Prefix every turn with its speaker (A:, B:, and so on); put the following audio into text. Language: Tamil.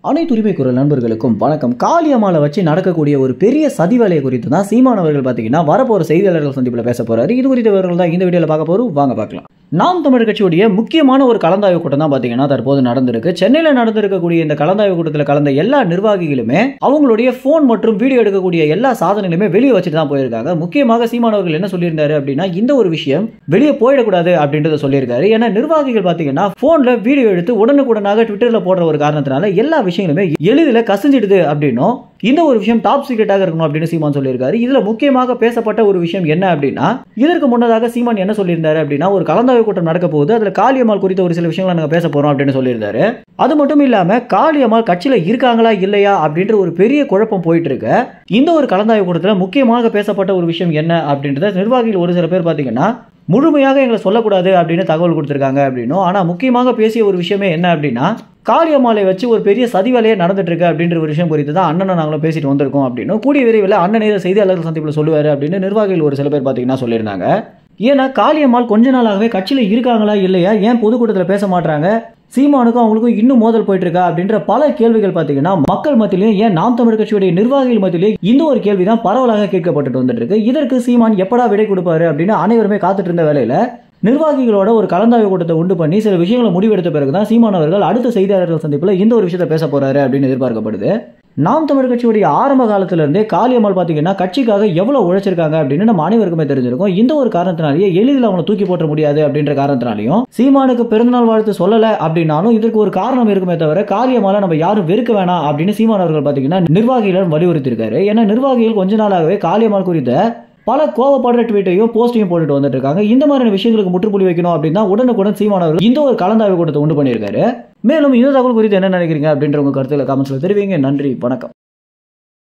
A: அனைத்து உரிமை குரல் நண்பர்களுக்கும் வணக்கம். காளியம்மாளை வச்சு நடக்கக்கூடிய ஒரு பெரிய சதி வேலையை குறித்து தான் சீமான் அவர்கள் பார்த்தீங்கன்னா வரப்போற செய்தியாளர்கள் சந்திப்பில் பேச போறாரு. இது குறித்த விவரங்கள் தான் இந்த வீடியோவில் பார்க்க போறோம். வாங்க பார்க்கலாம். நாம் தமிழர் கட்சியுடைய முக்கியமான ஒரு கலந்தாய்வு கூட்டம் தான் பார்த்தீங்கன்னா தற்போது நடந்திருக்கு. சென்னையில் நடந்திருக்கக்கூடிய இந்த கலந்தாய்வு கூட்டத்தில் கலந்த எல்லா நிர்வாகிகளுமே அவங்களுடைய போன் மற்றும் வீடியோ எடுக்கக்கூடிய எல்லா சாதனைகளுமே வெளியே வச்சுட்டு தான் போயிருக்காங்க. முக்கியமாக சீமான் அவர்கள் என்ன சொல்லியிருந்தாரு அப்படின்னா, இந்த ஒரு விஷயம் வெளியே போயிடக்கூடாது அப்படின்றத சொல்லியிருக்காரு. ஏன்னா நிர்வாகிகள் பார்த்தீங்கன்னா போன்ல வீடியோ எடுத்து உடனுக்குடனாக ட்விட்டர்ல போடுற ஒரு காரணத்தினால எல்லா விஷயங்களுமே எளிதில் கசிஞ்சிடுது அப்படின்னும், இந்த ஒரு விஷயம் டாப் சீக்ரெட்டாக இருக்கணும் அப்படின்னு சீமான் சொல்லியிருக்காரு. இதுல முக்கியமாக பேசப்பட்ட ஒரு விஷயம் என்ன அப்படின்னா, இதற்கு முன்னதாக சீமான் என்ன சொல்லியிருந்தாரு அப்படின்னா, ஒரு கலந்தாய்வு கூட்டம் நடக்க போகுது, அதுல காளியம்மாள் குறித்த ஒரு சில விஷயங்களை நாங்க பேச போறோம் அப்படின்னு சொல்லியிருந்தாரு. அது மட்டும் இல்லாம காளியம்மாள் கட்சியில இருக்காங்களா இல்லையா அப்படின்ற ஒரு பெரிய குழப்பம் போயிட்டு இருக்கு. இந்த ஒரு கலந்தாய்வு கூட்டத்தில் முக்கியமாக பேசப்பட்ட ஒரு விஷயம் என்ன அப்படின்றத நிர்வாகிகள் ஒரு சில பேர் பாத்தீங்கன்னா முழுமையாக எங்களை சொல்லக்கூடாது அப்படின்னு தகவல் கொடுத்திருக்காங்க அப்படின்னும், ஆனா முக்கியமாக பேசிய ஒரு விஷயமே என்ன அப்படின்னா, காளியம்மாளை வச்சு ஒரு பெரிய சதி வேலையே நடந்துட்டு இருக்கு அப்படின்ற ஒரு விஷயம் குறித்து தான் அண்ணனை நாங்களும் பேசிட்டு வந்திருக்கோம் அப்படின்னு கூடிய விரைவில் அண்ணனே செய்தியாளர்கள் சந்திப்பில் சொல்லுவாரு அப்படின்னு நிர்வாகிகள் ஒரு சில பேர் பார்த்தீங்கன்னா சொல்லியிருந்தாங்க. ஏன்னா காளியம்மாள் கொஞ்ச நாளாகவே கட்சியில் இருக்காங்களா இல்லையா, ஏன் பொதுக்கூட்டத்தில் பேச மாட்டாங்க, சீமானுக்கும் அவங்களுக்கும் இன்னும் மோதல் போயிட்டு இருக்கா அப்படின்ற பல கேள்விகள் பார்த்தீங்கன்னா மக்கள் மத்தியிலையும் ஏன் நாம் தமிழர் கட்சியுடைய நிர்வாகிகள் மத்தியிலேயே இந்த ஒரு கேள்வி தான் பரவலாக கேட்கப்பட்டு வந்துட்டு இருக்கு. இதற்கு சீமான் எப்படா விடை கொடுப்பாரு அப்படின்னு அனைவருமே காத்துட்டு இருந்த வேலையில நிர்வாகிகளோட ஒரு கலந்தாய்வு கூட்டத்தை உண்டு பண்ணி சில விஷயங்களை முடிவெடுத்த பிறகுதான் சீமான் அவர்கள் அடுத்த செய்தியாளர்கள் சந்திப்பில் இந்த ஒரு விஷயத்தை பேச போறாரு அப்படின்னு எதிர்பார்க்கப்படுது. நாம் தமிழர் கட்சியுடைய ஆரம்ப காலத்துல இருந்தே காளியம்மாள் பாத்தீங்கன்னா கட்சிக்காக எவ்வளவு உழைச்சிருக்காங்க அப்படின்னு நம்ம அனைவருக்குமே தெரிஞ்சிருக்கும். இந்த ஒரு காரணத்தினாலேயே எளிதில் அவங்களை தூக்கி போட்ட முடியாது அப்படின்ற காரணத்தினாலையும் சீமானுக்கு பிறந்தநாள் வாழ்த்து சொல்லல அப்படின்னாலும் இதற்கு ஒரு காரணம் இருக்குமே தவிர காளியம்மாளை நம்ம யாரும் வெறுக்க வேணாம் அப்படின்னு சீமான் அவர்கள் பாத்தீங்கன்னா நிர்வாகிகளிடம் வலியுறுத்திருக்காரு. ஏன்னா நிர்வாகிகள் கொஞ்ச நாளாகவே காளியம்மாள் குறித்த பல கோவப்படுற ட்வீட்டையும் போஸ்டையும் போட்டுட்டு வந்துட்டு இருக்காங்க. இந்த மாதிரியான விஷயங்களுக்கு முற்றுப்புள்ளி வைக்கணும் அப்படின்னா உடனுக்குடன் சீமான் அவர்கள் இந்த ஒரு கலந்தாய்வு கூட்டத்தை உண்டு பண்ணியிருக்காரு. மேலும் இந்த தகவல் குறித்து என்ன நினைக்கிறீங்க அப்படின்ற உங்க கருத்துக்களை கமெண்ட்ஸ்ல தெரிவிங்க. நன்றி, வணக்கம்.